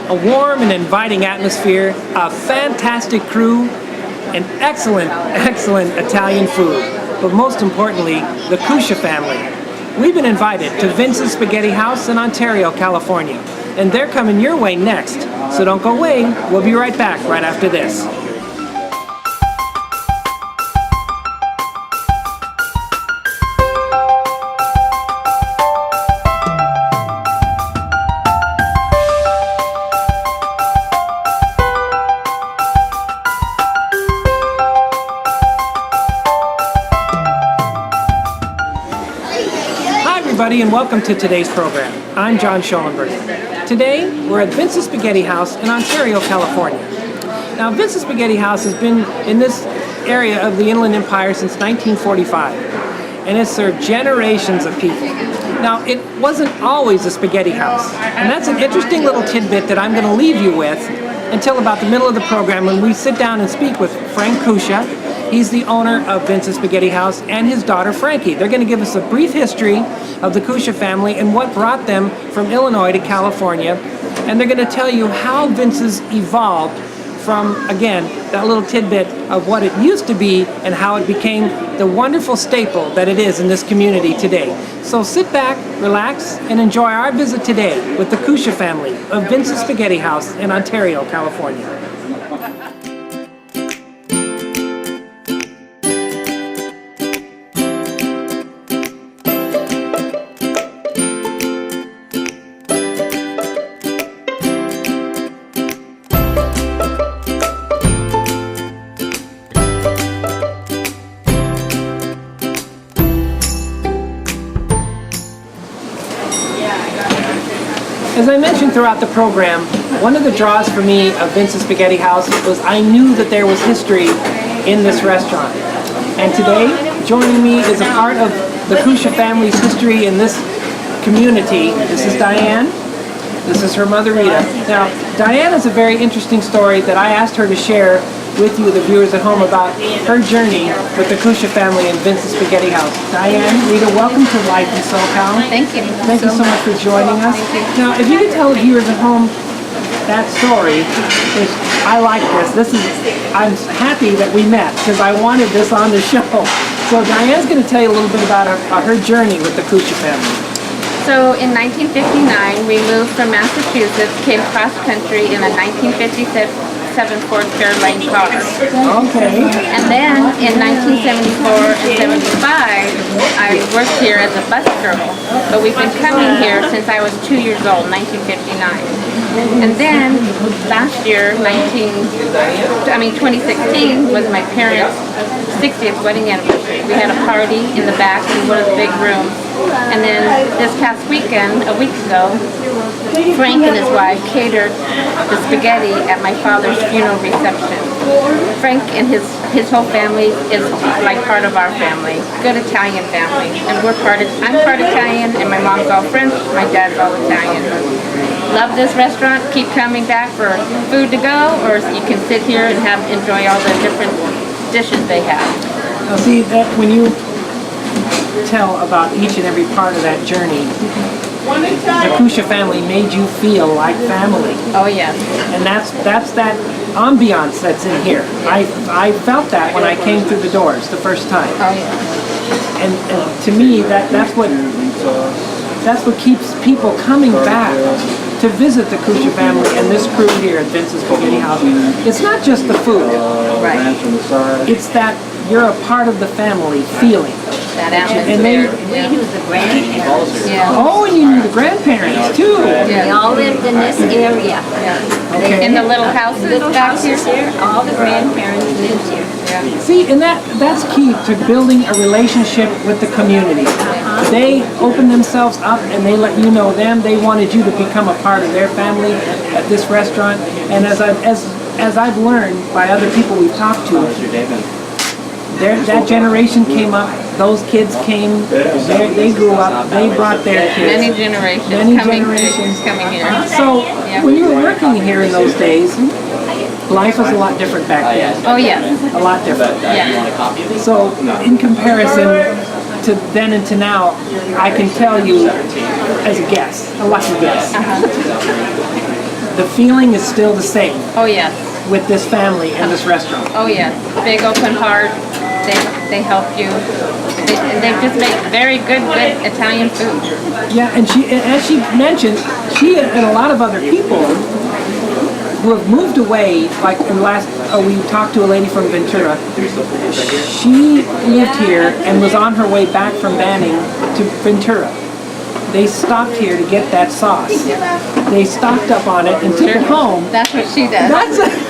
A warm and inviting atmosphere, a fantastic crew, and excellent Italian food. But most importantly, the Kusha family. We've been invited to Vince's Spaghetti House in Ontario, California. And they're coming your way next. So don't go away. We'll be right back right after this. And welcome to today's program. I'm John Shollenberger. Today, we're at Vince's Spaghetti House in Ontario, California. Now, Vince's Spaghetti House has been in this area of the Inland Empire since 1945, and it's served generations of people. Now, it wasn't always a spaghetti house, and that's an interesting little tidbit that I'm going to leave you with until about the middle of the program when we sit down and speak with Frank Kusha. He's the owner of Vince's Spaghetti House, and his daughter Frankie. They're going to give us a brief history of the Kusha family and what brought them from Illinois to California. And they're going to tell you how Vince's evolved from, again, that little tidbit of what it used to be and how it became the wonderful staple that it is in this community today. So sit back, relax, and enjoy our visit today with the Kusha family of Vince's Spaghetti House in Ontario, California. As I mentioned throughout the program, one of the draws for me of Vince's Spaghetti House was I knew that there was history in this restaurant. And today, joining me is a part of the Kusha family's history in this community. This is Diane. This is her mother, Rita. Now, Diane has a very interesting story that I asked her to share with you, the viewers at home, about her journey with the Kusha family in Vince's Spaghetti House. Diane, Rita, welcome to Life in SoCal. Thank you. Thank you so much for joining us. Now, if you could tell the viewers at home that story, which I like this. I'm happy that we met because I wanted this on the show. So Diane's going to tell you a little bit about her journey with the Kusha family. So in 1959, we moved from Massachusetts, came cross country in a 1957 Ford Fairlane car. Okay. And then in 1974 and 75, I worked here as a bus girl. But we've been coming here since I was 2 years old, 1959. And then last year, 2016, was my parents' 60th wedding anniversary. We had a party in the back in one of the big rooms. And then this past weekend, a week ago, Frank and his wife catered the spaghetti at my father's funeral reception. Frank and his whole family is like part of our family, good Italian family. And I'm part Italian, and my mom's all French, my dad's all Italian. Love this restaurant, keep coming back for food to go, or you can sit here and enjoy all the different dishes they have. Now see, that when you tell about each and every part of that journey, the Kusha family made you feel like family. Oh yes. And that's that ambiance that's in here. I felt that when I came through the doors the first time. Oh yeah. And to me that's what keeps people coming back to visit the Kusha family and this crew here at Vince's Spaghetti House. It's not just the food. Right. It's that you're a part of the family feeling. That atmosphere. And We knew the grandparents. Yeah. Oh, and you knew the grandparents too. They all lived in this area. Okay. In the little houses Little back here. houses here, all the grandparents lived here. See, and that's key to building a relationship with the community. They open themselves up and they let you know them. They wanted you to become a part of their family at this restaurant. And as I've learned by other people we've talked to, that generation came up. Those kids came. They grew up. They brought their kids. Many generations coming here. So when you were working here in those days, life was a lot different back then. Oh yes. A lot different. Yeah. So in comparison to then and to now, I can tell you as a guest, a lucky guest, the the feeling is still the same Oh, yes. with this family and this restaurant. Oh, yes. Big open heart. They help you. They just make very good Italian food. Yeah, and as she mentioned, she and a lot of other people who have moved away, like in the last, we talked to a lady from Ventura. She lived here and was on her way back from Banning to Ventura. They stopped here to get that sauce. They stocked up on it and took it home. That's what she does.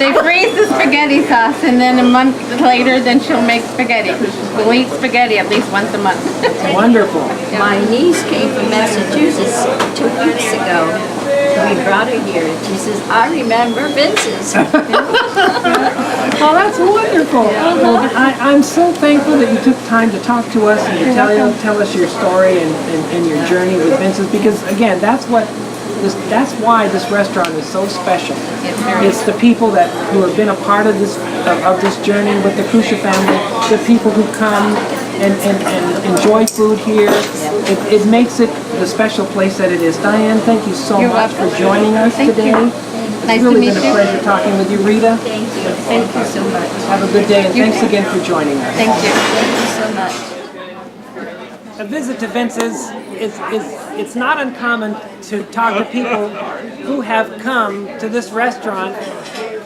They freeze the spaghetti sauce, and then a month later, then she'll make spaghetti. We'll eat spaghetti at least once a month. Wonderful. My niece came from Massachusetts 2 weeks ago. We brought her here. She says, I remember Vince's. Oh, that's wonderful. Well, I'm so thankful that you took time to talk to us and to tell us your story and your journey with Vince's, because again, that's why this restaurant is so special. It's the people who have been a part of this journey with the Kusha family, the people who come and enjoy food here. It makes it the special place that it is. Diane, thank you so much for joining us today. Nice It's really to meet been a you. pleasure talking with you, Rita. Thank you. Thank you so much. Have a good day, and thanks again for joining us. Thank you. Thank you so much. A visit to Vince's it's not uncommon to talk to people who have come to this restaurant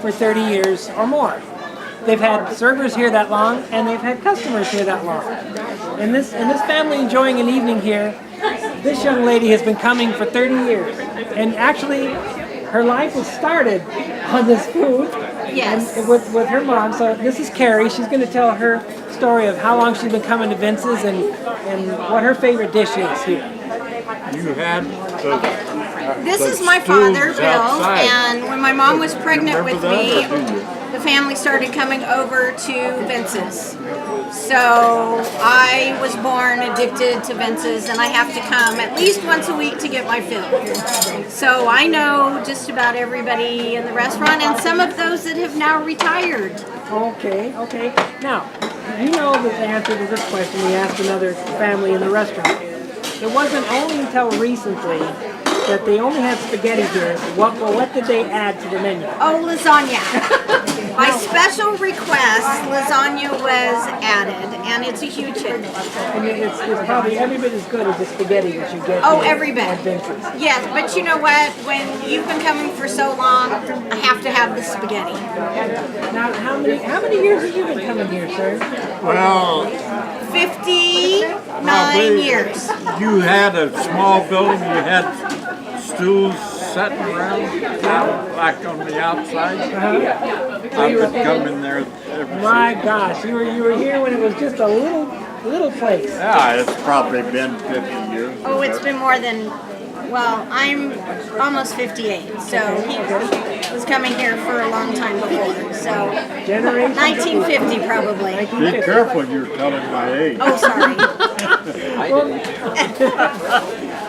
for 30 years or more. They've had servers here that long, and they've had customers here that long. And this family enjoying an evening here, this young lady has been coming for 30 years. And actually, her life was started on this food. Yes. And with her mom. So this is Carrie. She's going to tell her story of how long she's been coming to Vince's and what her favorite dish is here. You had This is my father, Bill, and when my mom was pregnant with me, the family started coming over to Vince's. So I was born addicted to Vince's, and I have to come at least once a week to get my fill. So I know just about everybody in the restaurant, and some of those that have now retired. Okay. Now, you know the answer to this question we asked another family in the restaurant. It wasn't only until recently that they only had spaghetti here. What did they add to the menu? Oh, lasagna. By special request, lasagna was added, and it's a huge hit. And it's probably every bit as good as the spaghetti that you get Oh, here every bit. at Vince's. Yes, but you know what? When you've been coming for so long, I have to have the spaghetti. Now, how many years have you been coming here, sir? well, 59 years. you had a small building. You had stools sitting around, like on the outside. I've been coming there ever My since. gosh, you were here when it was just a little place. Yeah, it's probably been 50 years. Oh, it's been more than, well, I'm almost 58, so he was coming here for a long time before. So Generation 1950 probably. Be careful, you're telling my age. Oh, sorry.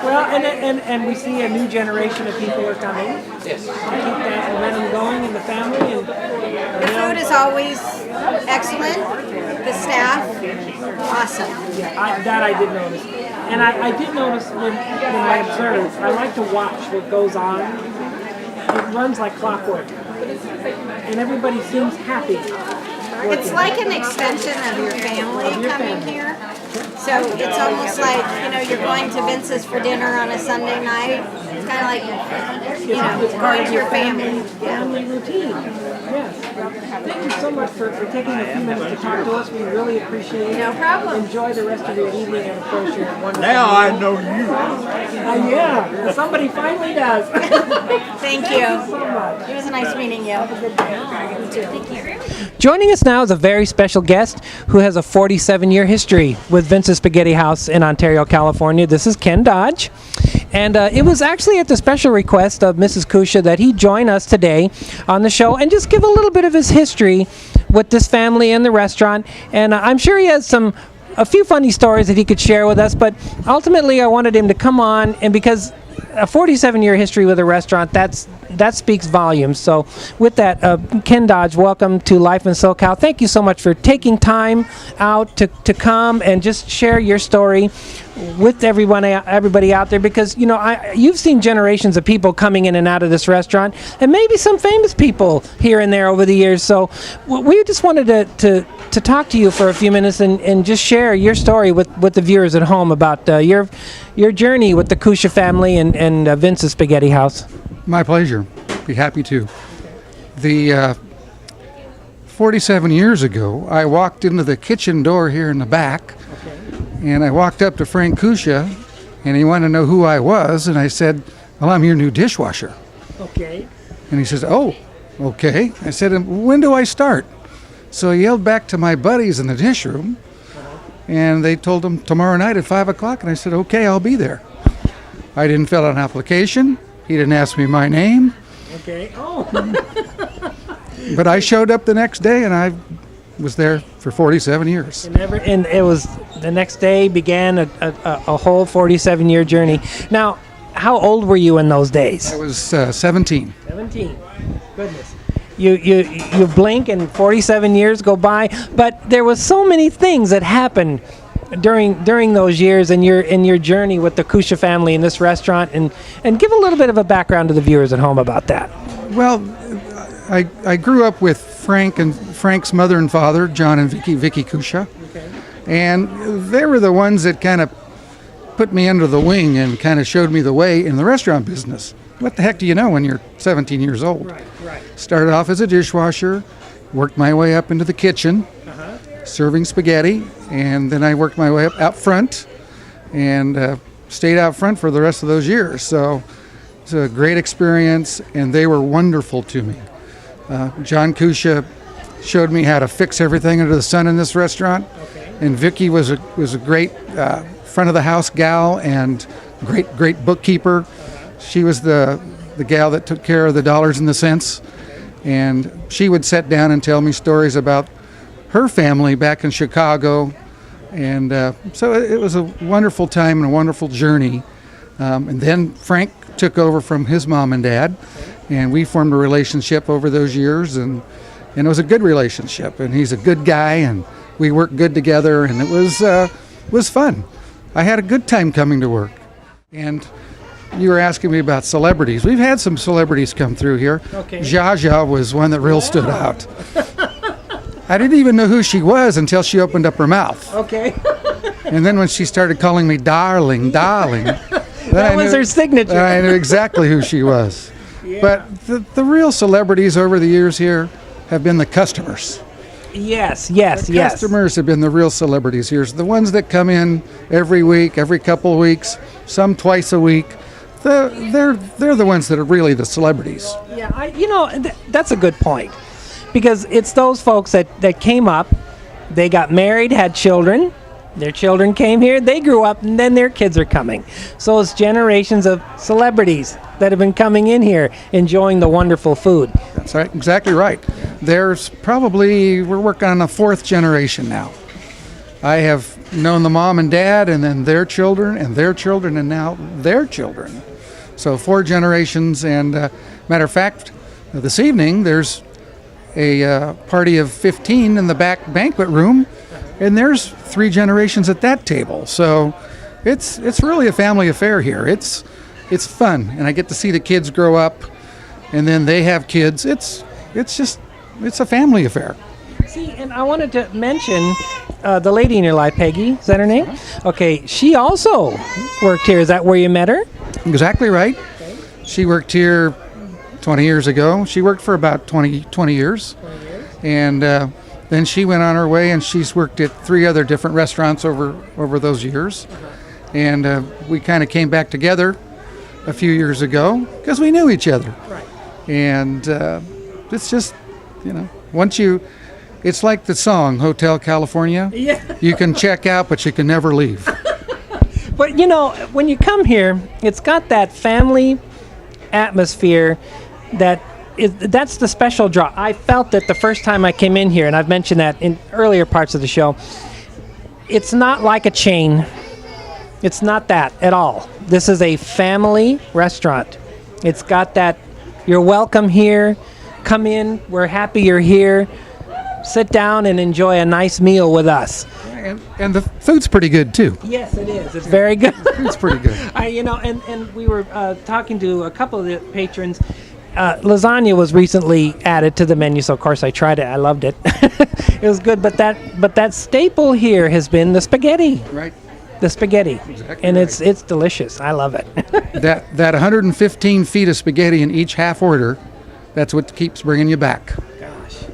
Well, and we see a new generation of people are coming. Yes. To keep that momentum going in the family. And The food is always excellent. The staff, awesome. that I did notice. And I did notice when I observe, I like to watch what goes on. It runs like clockwork. And everybody seems happy. It's like an extension of your family coming here. So it's almost like, you're going to Vince's for dinner on a Sunday night. It's kind of like, going to your family. Family routine. Yes. Thank you so much for taking a few minutes to talk to us. We really appreciate it. No problem. Enjoy the rest of your evening, and of course your wonderful. Now I know you. Yeah, somebody finally does. Thank you. So much. It was nice meeting you. You too. Thank you. Joining us now is a very special guest who has a 47-year history with Vince's Spaghetti House in Ontario, California. This is Ken Dodge. And it was actually at the special request of Mrs. Kusha that he join us today on the show and just give a little bit of his history with this family and the restaurant. And I'm sure he has a few funny stories that he could share with us, but ultimately I wanted him to come on, and because a 47-year history with a restaurant, that's that speaks volumes. So with that, Ken Dodge, welcome to Life in SoCal. Thank you so much for taking time out to come and just share your story with everybody out there, because you've seen generations of people coming in and out of this restaurant, and maybe some famous people here and there over the years. So we just wanted to talk to you for a few minutes and just share your story with the viewers at home about your journey with the Kusha family and Vince's Spaghetti House. My pleasure. Be happy to. The 47 years ago, I walked into the kitchen door here in the back, and I walked up to Frank Kusha, and he wanted to know who I was, and I said, well, I'm your new dishwasher. Okay. And he says, oh, okay. I said, when do I start? So I yelled back to my buddies in the dish room, and they told him tomorrow night at 5 o'clock, and I said, okay, I'll be there. I didn't fill out an application. He didn't ask me my name. Okay. Oh. But I showed up the next day, and I was there for 47 years. And it was the next day began a whole 47-year journey. Now, how old were you in those days? I was 17. 17. Goodness. You blink and 47 years go by, but there was so many things that happened during those years in your journey with the Kusha family in this restaurant, and give a little bit of a background to the viewers at home about that. Well, I grew up with Frank and Frank's mother and father, John and Vicky Kusha, and they were the ones that kind of put me under the wing and kind of showed me the way in the restaurant business. What the heck do you know when you're 17 years old? Right. Started off as a dishwasher, worked my way up into the kitchen, serving spaghetti, and then I worked my way up out front and stayed out front for the rest of those years. So it's a great experience, and they were wonderful to me. John Kusha showed me how to fix everything under the sun in this restaurant, and Vicky was a great front of the house gal and great bookkeeper. She was the gal that took care of the dollars and the cents, and she would sit down and tell me stories about her family back in Chicago, and so it was a wonderful time and a wonderful journey. And then Frank took over from his mom and dad, and we formed a relationship over those years, and it was a good relationship, and he's a good guy, and we worked good together, and it was fun. I had a good time coming to work. And you were asking me about celebrities. We've had some celebrities come through here. Okay. Zsa was one that real stood out. I didn't even know who she was until she opened up her mouth. Okay. And then when she started calling me darling, That was her signature. I knew exactly who she was. Yeah. But the real celebrities over the years here have been the customers. Yes. Customers have been the real celebrities here. The ones that come in every week, every couple of weeks, some twice a week. They're the ones that are really the celebrities. Yeah, that's a good point, because it's those folks that came up, they got married, had children, their children came here, they grew up, and then their kids are coming. So it's generations of celebrities that have been coming in here, enjoying the wonderful food. That's right, exactly right. There's we're working on the fourth generation now. I have known the mom and dad, and then their children, and now their children. So 4 generations, and matter of fact, this evening there's a party of 15 in the back banquet room, and there's 3 generations at that table. So it's really a family affair here. It's fun, and I get to see the kids grow up, and then they have kids. It's a family affair. See, and I wanted to mention the lady in your life, Peggy. Is that her name? Okay, she also worked here. Is that where you met her? Exactly right. Okay. She worked here 20 years ago. She worked for about 20 years. And then she went on her way, and she's worked at 3 other different restaurants over those years. And we kind of came back together a few years ago because we knew each other. Right. And it's just, it's like the song, Hotel California. Yeah. You can check out, but you can never leave. But when you come here, it's got that family atmosphere that's the special draw. I felt that the first time I came in here, and I've mentioned that in earlier parts of the show, it's not like a chain. It's not that at all. This is a family restaurant. It's got that You're welcome here. Come in. We're happy you're here. Sit down and enjoy a nice meal with us. And the food's pretty good too. Yes, it is. It's very good. It's pretty good. And we were talking to a couple of the patrons. Lasagna was recently added to the menu, so of course I tried it. I loved it. It was good, but that staple here has been the spaghetti. Right. The spaghetti, Exactly and right. it's delicious. I love it. That 115 feet of spaghetti in each half order, that's what keeps bringing you back. Gosh.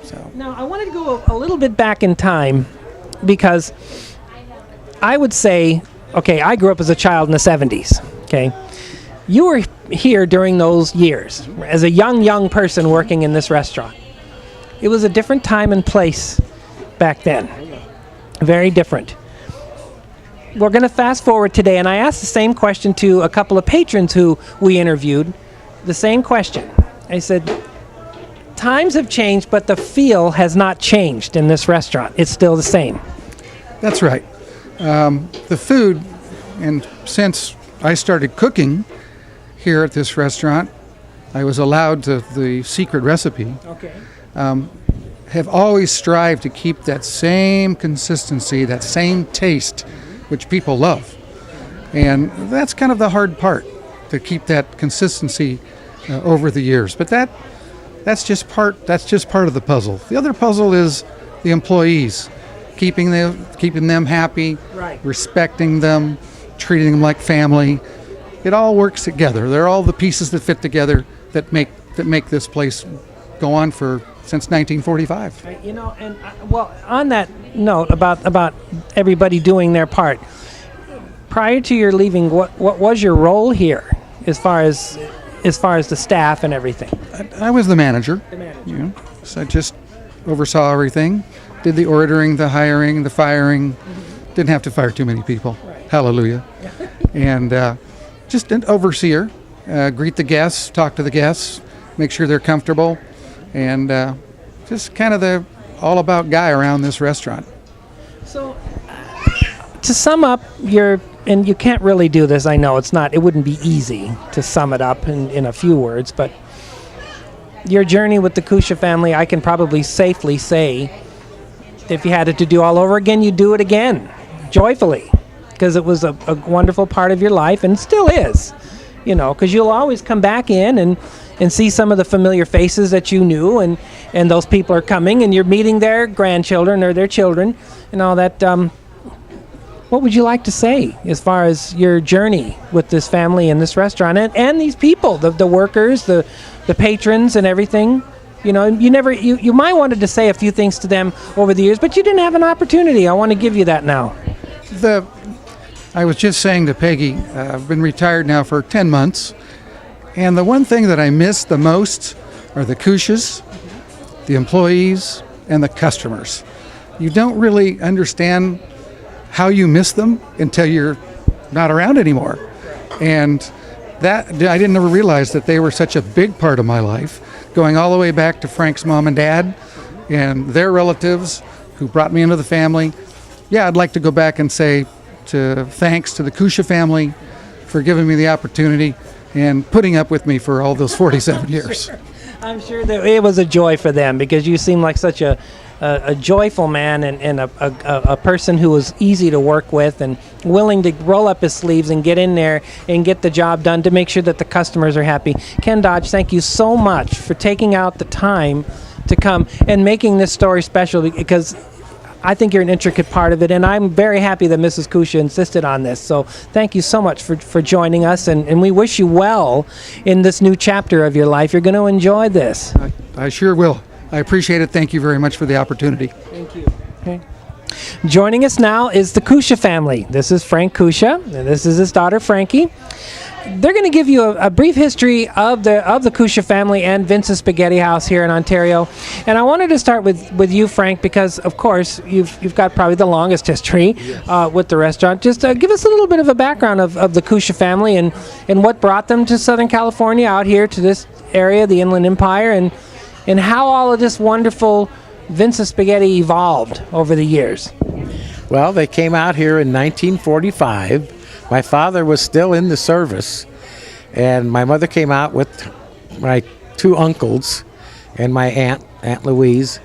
So Now I wanted to go a little bit back in time because I would say, okay, I grew up as a child in the 70s. Okay, you were here during those years as a young person working in this restaurant. It was a different time and place back then. Very different. We're going to fast forward today, and I asked the same question to a couple of patrons who we interviewed. The same question. I said, times have changed, but the feel has not changed in this restaurant. It's still the same. that's right. The food, and since I started cooking here at this restaurant, I was allowed the secret recipe. Okay. Have always strived to keep that same consistency, that same taste, which people love. And that's kind of the hard part, to keep that consistency over the years. But that's just part of the puzzle. The other puzzle is the employees, keeping them happy, Right. respecting them, treating them like family. It all works together. They're all the pieces that fit together that make this place go on since 1945. Well, on that note about everybody doing their part, prior to your leaving, what was your role here as far as the staff and everything? I was the manager. So I just oversaw everything, did the ordering, the hiring, the firing. Didn't have to fire too many people. Right. Hallelujah. And just an overseer, greet the guests, talk to the guests, make sure they're comfortable, and just kind of the all-about guy around this restaurant. So, to sum up and you can't really do this, I know it wouldn't be easy to sum it up in a few words, but your journey with the Kusha family, I can probably safely say, if you had it to do all over again, you'd do it again, joyfully, because it was a wonderful part of your life, and still is, because you'll always come back in and see some of the familiar faces that you knew, and those people are coming, and you're meeting their grandchildren or their children, and all that. What would you like to say as far as your journey with this family and this restaurant and these people, the workers, the patrons and everything? You might wanted to say a few things to them over the years, but you didn't have an opportunity. I want to give you that now. I was just saying to Peggy, I've been retired now for 10 months, and the one thing that I miss the most are the Kushas, the employees, and the customers. You don't really understand how you miss them until you're not around anymore. And that I didn't ever realize that they were such a big part of my life, going all the way back to Frank's mom and dad and their relatives who brought me into the family. Yeah, I'd like to go back and say thanks to the Kusha family for giving me the opportunity and putting up with me for all those 47 years. I'm sure that it was a joy for them, because you seem like such a joyful man and a person who was easy to work with and willing to roll up his sleeves and get in there and get the job done to make sure that the customers are happy. Ken Dodge, thank you so much for taking out the time to come and making this story special, because I think you're an intricate part of it, and I'm very happy that Mrs. Kusha insisted on this. So thank you so much for joining us, and we wish you well in this new chapter of your life. You're going to enjoy this. I sure will. I appreciate it. Thank you very much for the opportunity. Thank you. Okay. Joining us now is the Kusha family. This is Frank Kusha, and this is his daughter, Frankie. They're going to give you a brief history of the Kusha family and Vince's Spaghetti House here in Ontario. And I wanted to start with you, Frank, because, of course, you've got probably the longest history with the restaurant. Just give us a little bit of a background of the Kusha family and what brought them to Southern California, out here to this area, the Inland Empire, and how all of this wonderful Vince's Spaghetti evolved over the years. Well, they came out here in 1945. My father was still in the service, and my mother came out with my two uncles and my Aunt Louise.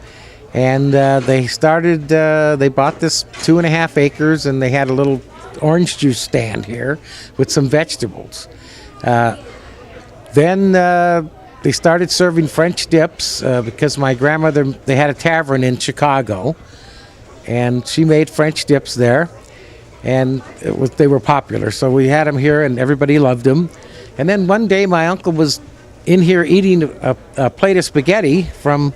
And they bought this 2.5 acres, and they had a little orange juice stand here with some vegetables. Then they started serving French dips because my grandmother, they had a tavern in Chicago, and she made French dips there, and they were popular. So we had them here, and everybody loved them. And then one day my uncle was in here eating a plate of spaghetti from,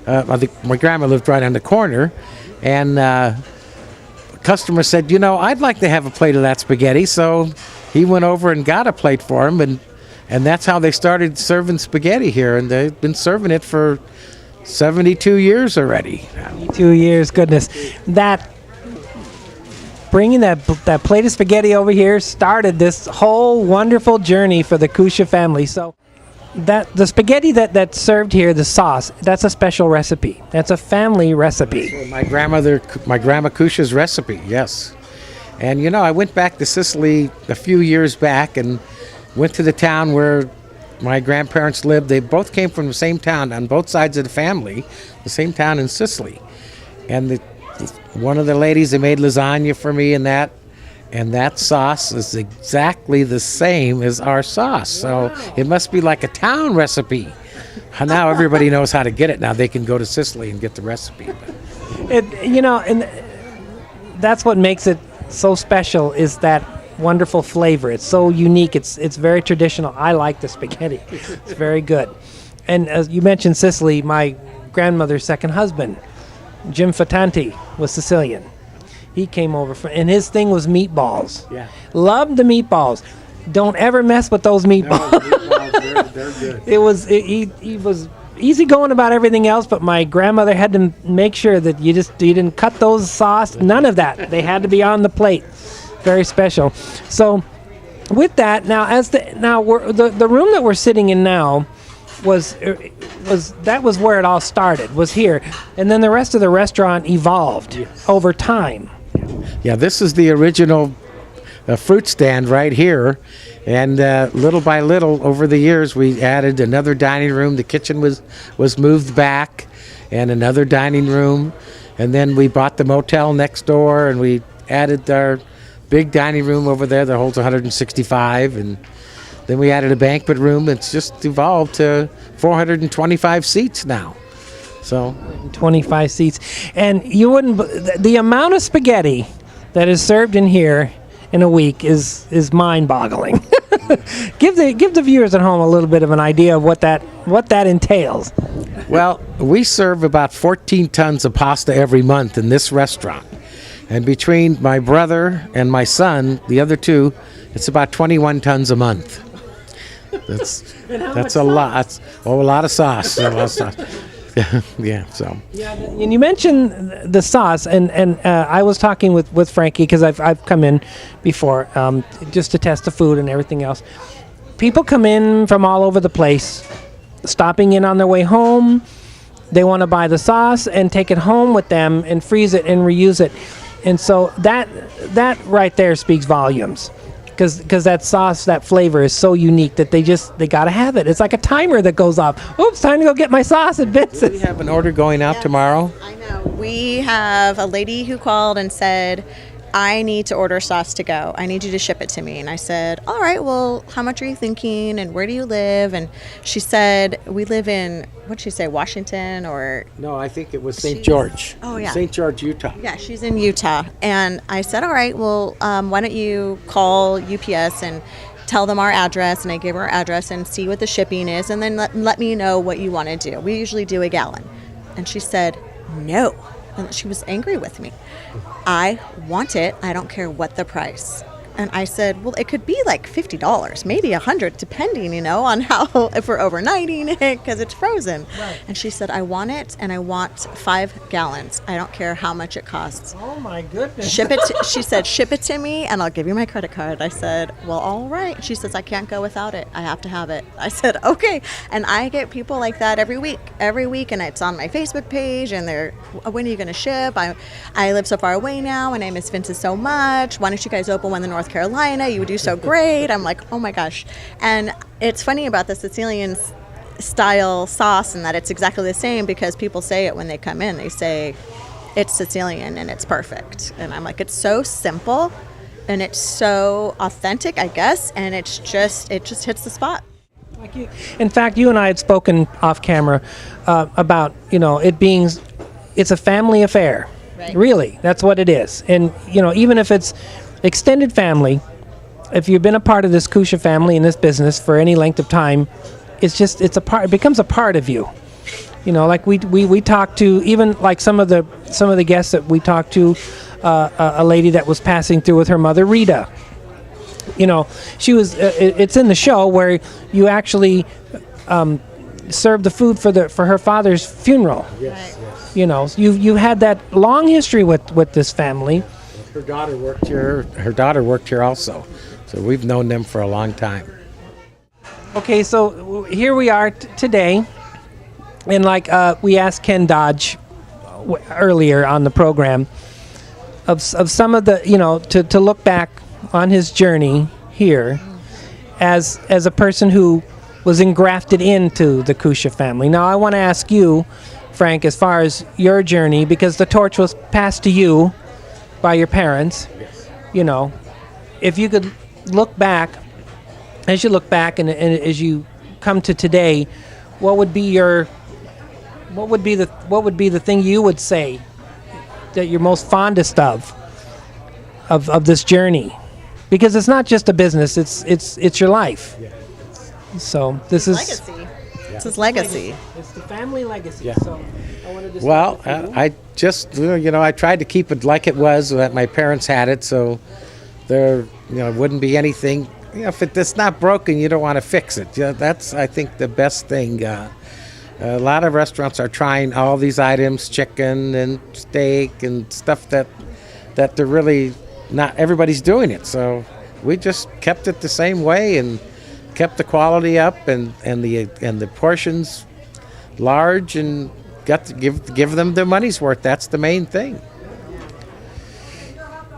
my grandma lived right on the corner, and a customer said, I'd like to have a plate of that spaghetti. So he went over and got a plate for him, and that's how they started serving spaghetti here, and they've been serving it for 72 years already. 2 years, goodness. Bringing that plate of spaghetti over here started this whole wonderful journey for the Kusha family. So the spaghetti that's served here, the sauce, that's a special recipe. That's a family recipe. My grandma Kusha's recipe, yes. And I went back to Sicily a few years back and went to the town where my grandparents lived. They both came from the same town on both sides of the family, the same town in Sicily. And one of the ladies, they made lasagna for me, and that sauce is exactly the same as our sauce. So it must be like a town recipe. Now everybody knows how to get it. Now they can go to Sicily and get the recipe. And that's what makes it so special, is that wonderful flavor. It's so unique. It's very traditional. I like the spaghetti. It's very good. And as you mentioned Sicily, my grandmother's second husband, Jim Fattanti, was Sicilian. He came over and his thing was meatballs. Yeah. Loved the meatballs. Don't ever mess with those meatballs. No, meatballs they're good. He was easy going about everything else, but my grandmother had to make sure that you didn't cut those sauce. None of that. They had to be on the plate. Very special. So, with that, now the room that we're sitting in now was where it all started. Was here, and then the rest of the restaurant evolved over time. Yeah, this is the original fruit stand right here, and little by little over the years we added another dining room. The kitchen was moved back, and another dining room, and then we bought the motel next door, and we added our big dining room over there that holds 165, and then we added a banquet room. It's just evolved to 425 seats now. So 25 seats, and you wouldn't. The amount of spaghetti that is served in here in a week is mind-boggling. Give the viewers at home a little bit of an idea of what that entails. Well, we serve about 14 tons of pasta every month in this restaurant. And between my brother and my son, the other two, it's about 21 tons a month. That's a lot. That's a lot of sauce. A lot of sauce. Yeah. So. Yeah, and you mentioned the sauce, and I was talking with Frankie because I've come in before just to test the food and everything else. People come in from all over the place, stopping in on their way home. They want to buy the sauce and take it home with them and freeze it and reuse it. And so that right there speaks volumes, because that sauce, that flavor is so unique that they got to have it. It's like a timer that goes off. Oops, time to go get my sauce at Vincent's. We have an order going out tomorrow. I know. We have a lady who called and said, I need to order sauce to go. I need you to ship it to me. And I said, all right, well, how much are you thinking and where do you live? And she said, we live in, what'd she say, Washington or? No, I think it was St. George. Oh, yeah. St. George, Utah. Yeah, she's in Utah. And I said, all right, well, why don't you call UPS and tell them our address, and I gave her our address, and see what the shipping is, and then let me know what you want to do. We usually do a gallon. And she said, no. And she was angry with me. I want it. I don't care what the price. And I said, well, it could be like $50, maybe $100, depending, on how, if we're overnighting it, because it's frozen. Right. And she said, I want it, and I want 5 gallons. I don't care how much it costs. Oh my goodness. She said, ship it to me, and I'll give you my credit card. I said, well, all right. She says, I can't go without it. I have to have it. I said, okay. And I get people like that every week, and it's on my Facebook page, and they're, when are you going to ship? I live so far away now, and I miss Vincent so much. Why don't you guys open one in North Carolina? You would do so great. I'm like, oh my gosh. And it's funny about the Sicilians, style sauce and that it's exactly the same, because people say it when they come in. They say it's Sicilian and it's perfect. And I'm like, it's so simple and it's so authentic, I guess, and it just hits the spot. In fact, you and I had spoken off camera about, it's a family affair. Right. Really, that's what it is. And, even if it's extended family, if you've been a part of this Kusha family in this business for any length of time, it becomes a part of you. Like we talked to, even like some of the guests that we talked to, a lady that was passing through with her mother, Rita. She was. It's in the show where you actually served the food for her father's funeral. Yes. You've had that long history with this family. Her daughter worked here. Her daughter worked here also, so we've known them for a long time. Okay, so here we are today, and like we asked Ken Dodge earlier on the program of some of the to look back on his journey here as a person who was engrafted into the Kusha family. Now I want to ask you, Frank, as far as your journey, because the torch was passed to you by your parents. Yes. If you could look back, as you look back and as you come to today, what would be the thing you would say that you're most fondest of this journey? Because it's not just a business; it's your life. Yeah. So this is Legacy. It's his legacy. It's the family legacy. Yeah. So I wanted to. Well, I just I tried to keep it like it was that my parents had it, so there wouldn't be anything. If it's not broken, you don't want to fix it. That's, I think, the best thing. A lot of restaurants are trying all these items, chicken and steak and stuff that they're really not everybody's doing it. So we just kept it the same way and kept the quality up and the portions large and got to give them their money's worth. That's the main thing.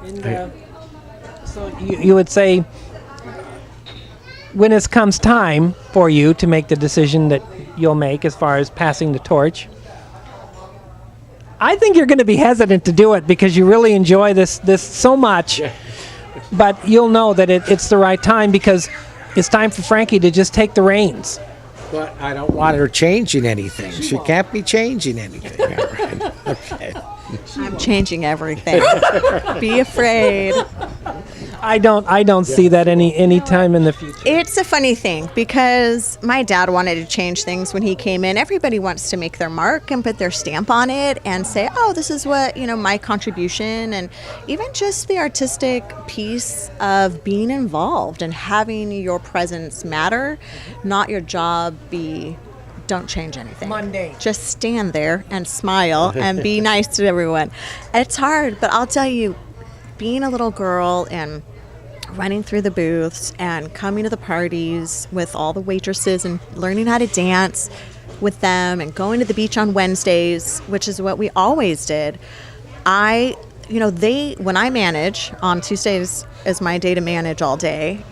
And, so you would say, when it comes time for you to make the decision that you'll make as far as passing the torch, I think you're going to be hesitant to do it because you really enjoy this so much. Yeah. But you'll know that it's the right time, because it's time for Frankie to just take the reins. But I don't want her changing anything. She can't be changing anything. All right. Okay. I'm changing everything. Be afraid. I don't see that any time in the future. It's a funny thing, because my dad wanted to change things when he came in. Everybody wants to make their mark and put their stamp on it and say, oh, this is what, my contribution, and even just the artistic piece of being involved and having your presence matter, not your job be don't change anything. Mundane. Just stand there and smile and be nice to everyone. It's hard, but I'll tell you, being a little girl and running through the booths and coming to the parties with all the waitresses and learning how to dance with them and going to the beach on Wednesdays, which is what we always did. When I manage on Tuesdays is my day to manage all day,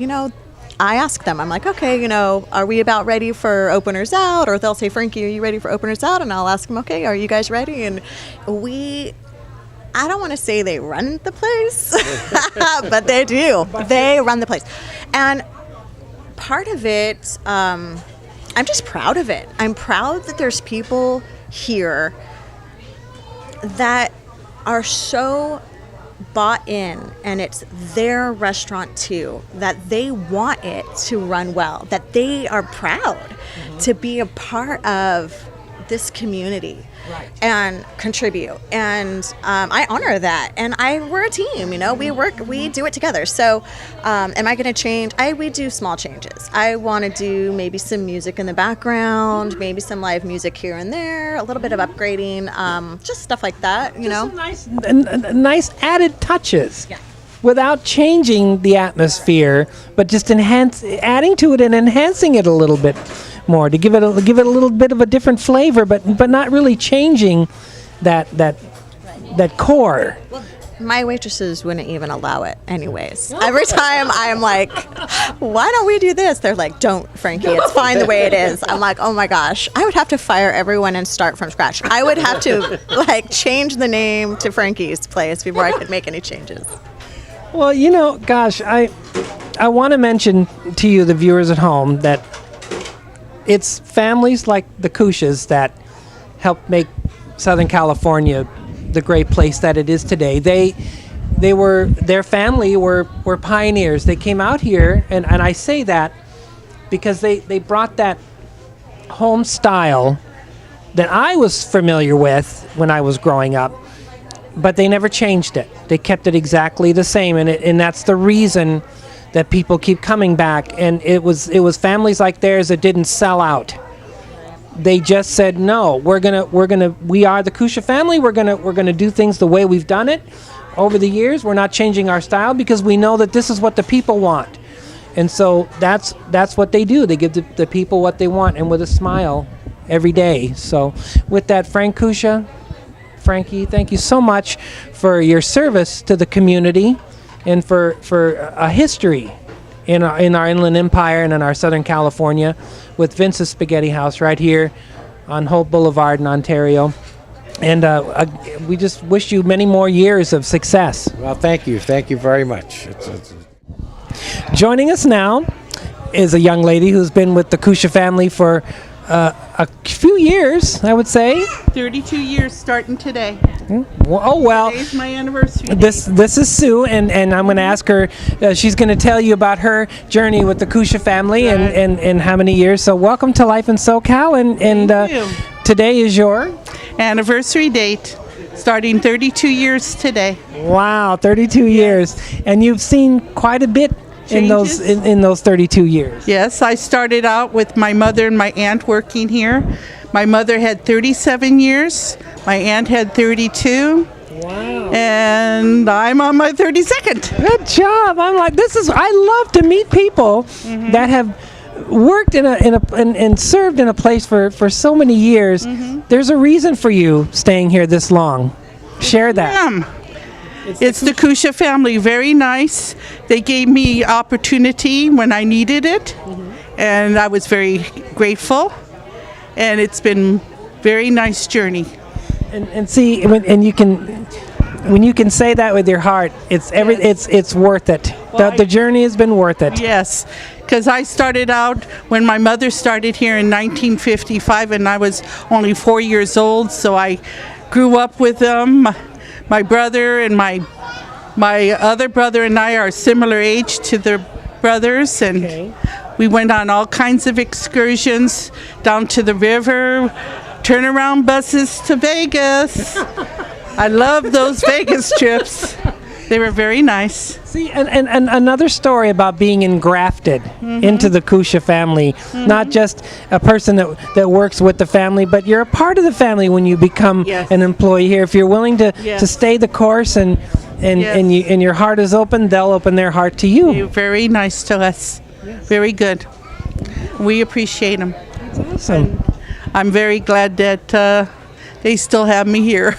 I ask them, I'm like, okay, are we about ready for openers out? Or they'll say, Frankie, are you ready for openers out? And I'll ask them, okay, are you guys ready? And I don't want to say they run the place, but they do. They run the place. And part of it, I'm just proud of it. I'm proud that there's people here that are so bought in, and it's their restaurant too, that they want it to run well, that they are proud to be a part of this community. Right. And contribute, and I honor that. And we're a team, we do it together. So, am I going to change? We do small changes. I want to do maybe some music in the background, maybe some live music here and there, a little bit of upgrading, just stuff like that. Just nice added touches. Yeah. Without changing the atmosphere, but just adding to it and enhancing it a little bit more to give it a little bit of a different flavor, but not really changing that core. my waitresses wouldn't even allow it anyways. Every time I'm like, why don't we do this? They're like, don't, Frankie, it's fine the way it is. I'm like, oh my gosh, I would have to fire everyone and start from scratch. I would have to like change the name to Frankie's Place before I could make any changes. Well, gosh, I want to mention to you, the viewers at home, that it's families like the Kushas that help make Southern California the great place that it is today. Their family were pioneers. They came out here, and I say that because they brought that home style that I was familiar with when I was growing up, but they never changed it. They kept it exactly the same, and that's the reason that people keep coming back. And it was families like theirs that didn't sell out. They just said, no, we are the Kusha family. We're gonna do things the way we've done it over the years. We're not changing our style because we know that this is what the people want. And so that's what they do. They give the people what they want, and with a smile every day. So with that, Frankie, thank you so much for your service to the community and for a history in our Inland Empire and in our Southern California with Vince's Spaghetti House right here on Hope Boulevard in Ontario. And we just wish you many more years of success. Well, thank you. Thank you very much. Joining us now is a young lady who's been with the Kusha family for a few years, I would say. 32 years starting today. Oh, well. Today's my anniversary. This is Sue, and I'm going to ask her, she's going to tell you about her journey with the Kusha family and how many years. So welcome to Life in SoCal, and today is your anniversary date, starting 32 years today. Wow, 32 years. And you've seen quite a bit in those 32 years. Yes, I started out with my mother and my aunt working here. My mother had 37 years. My aunt had 32. Wow. And I'm on my 32nd. Good job. I'm like, I love to meet people that have worked and served in a place for so many years. There's a reason for you staying here this long. Share that. It's the Kusha family, very nice. They gave me opportunity when I needed it, and I was very grateful. And it's been very nice journey. And see, when you can say that with your heart, it's worth it. The journey has been worth it. Yes, because I started out when my mother started here in 1955, and I was only 4 years old, so I grew up with them. My brother and my other brother and I are similar age to their brothers, and we went on all kinds of excursions down to the river, turnaround buses to Vegas. I love those Vegas trips. They were very nice. See, and another story about being engrafted into the Kusha family, not just a person that works with the family, but you're a part of the family when you become an employee here. If you're willing to stay the course and your heart is open, they'll open their heart to you. You're very nice to us. Very good. We appreciate them. That's awesome. I'm very glad that they still have me here.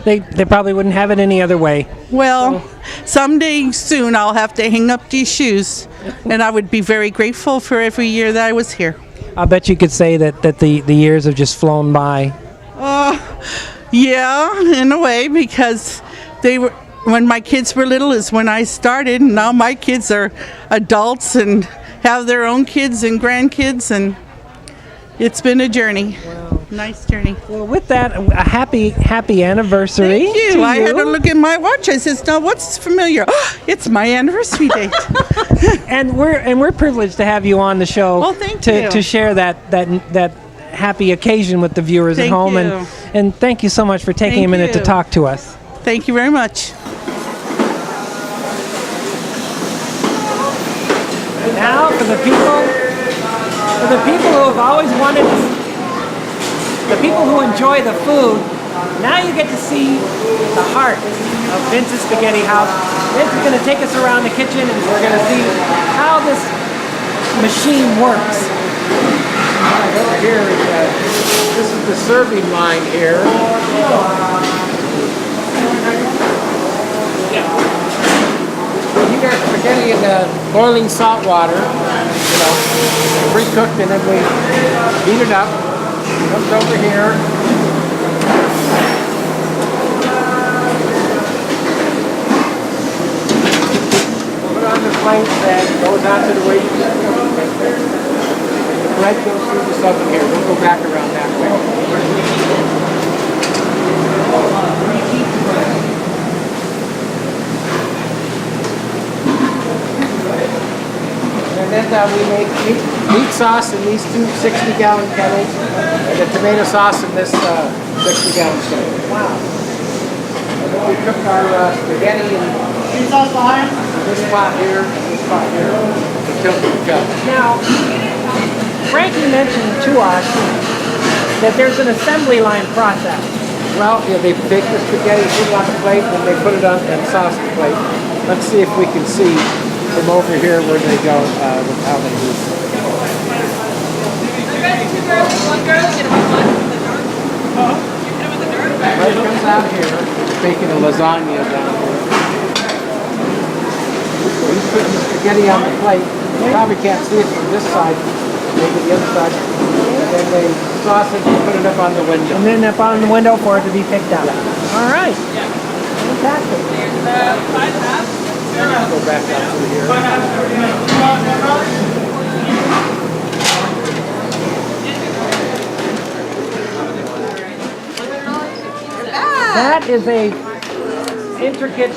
They probably wouldn't have it any other way. Well, someday soon I'll have to hang up these shoes, and I would be very grateful for every year that I was here. I bet you could say that the years have just flown by. Yeah, in a way, because when my kids were little is when I started, and now my kids are adults and have their own kids and grandkids, and it's been a journey. Wow. Nice journey. Well, with that, a happy anniversary. Thank you. I had to look at my watch. I says, "Now, what's familiar? It's my anniversary date." And we're privileged to have you on the show. Well, thank you. To share that happy occasion with the viewers at home. And thank you so much for taking a minute to talk to us. Thank you very much. Now, for the people who have always wanted, the people who enjoy the food, now you get to see the heart of Vince's Spaghetti House. Vince is going to take us around the kitchen, and we're going to see how this machine works. Over here, this is the serving line here. spaghetti in the boiling salt water, you know, pre-cooked, and then we heat it up. Comes over here. Put it on the plate, then goes out to the waiting room. The bread goes through this oven here. We'll go back around that way. And then we make meat sauce in these two 60-gallon kettles, and the tomato sauce in this 60-gallon kettle. Wow. And then we cook our spaghetti in this pot here, until we cook. Now, Frankie mentioned to us that there's an assembly line process. Well, yeah, they take the spaghetti, put it on the plate, and they put it on and sauce the plate. Let's see if we can see from over here where they go with how they do it. Bread comes out here, baking a lasagna down here. So he's putting the spaghetti on the plate. You probably can't see it from this side, maybe the other side. And then they sauce it and put it up on the window. And then up on the window for it to be picked up. Yeah. All right. Fantastic. Go back out through here. That is a intricate.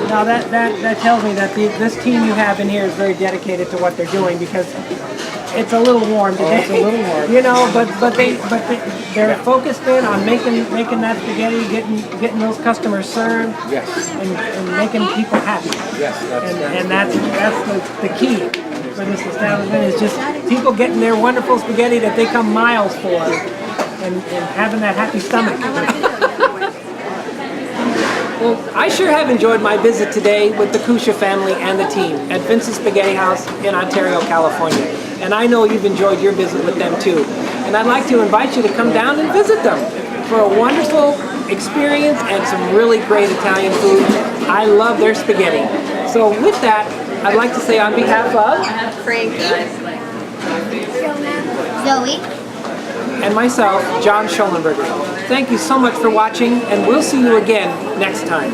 Now that tells me that this team you have in here is very dedicated to what they're doing, because it's a little warm today. It's a little warm. You know, but they're focused in on making that spaghetti, getting those customers served. Yes. And making people happy. Yes, that's the key for this establishment, is just people getting their wonderful spaghetti that they come miles for, and having that happy stomach. Well, I sure have enjoyed my visit today with the Kusha family and the team at Vince's Spaghetti House in Ontario, California. And I know you've enjoyed your visit with them too. And I'd like to invite you to come down and visit them for a wonderful experience and some really great Italian food. I love their spaghetti. So with that, I'd like to say on behalf of Frankie, Zoe, and myself, John Shollenberger, thank you so much for watching, and we'll see you again next time.